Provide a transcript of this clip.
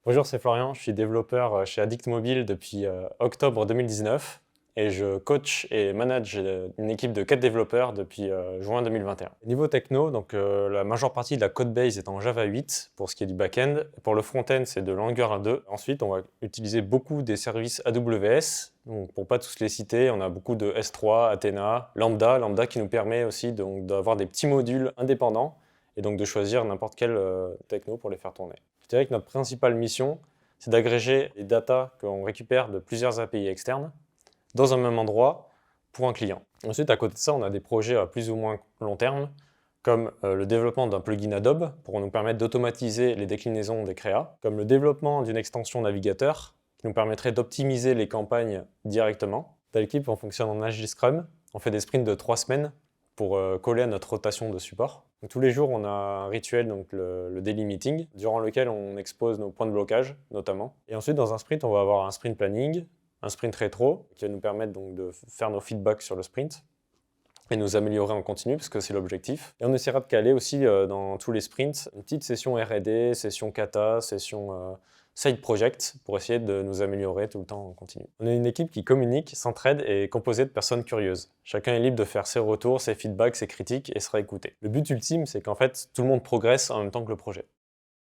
Bonjour, c'est Florian, je suis développeur chez Addict Mobile depuis octobre 2019 et je coach et manage une équipe de 4 développeurs depuis juin 2021. Niveau techno, la majeure partie de la code base est en Java 8 pour ce qui est du back-end. Pour le front-end, c'est de l'Angular 2. Ensuite, on va utiliser beaucoup des services AWS. Donc, pour pas tous les citer, on a beaucoup de S3, Athena, Lambda qui nous permet aussi d'avoir des petits modules indépendants et donc de choisir n'importe quel techno pour les faire tourner. Je dirais que notre principale mission, c'est d'agréger les datas qu'on récupère de plusieurs API externes dans un même endroit pour un client. Ensuite, à côté de ça, on a des projets à plus ou moins long terme, comme le développement d'un plugin Adobe pour nous permettre d'automatiser les déclinaisons des créas, comme le développement d'une extension navigateur qui nous permettrait d'optimiser les campagnes directement. Dans l'équipe, on fonctionne en Agile Scrum, on fait des sprints de 3 semaines pour coller à notre rotation de support. Donc, tous les jours, on a un rituel, donc le daily meeting, durant lequel on expose nos points de blocage, notamment. Et ensuite, dans un sprint, on va avoir un sprint planning, un sprint rétro, qui va nous permettre donc de faire nos feedbacks sur le sprint et nous améliorer en continu, parce que c'est l'objectif. Et on essaiera de caler aussi dans tous les sprints une petite session R&D, session kata, session side project, pour essayer de nous améliorer tout le temps en continu. On est une équipe qui communique, s'entraide et est composée de personnes curieuses. Chacun est libre de faire ses retours, ses feedbacks, ses critiques et sera écouté. Le but ultime, c'est qu'en fait, tout le monde progresse en même temps que le projet.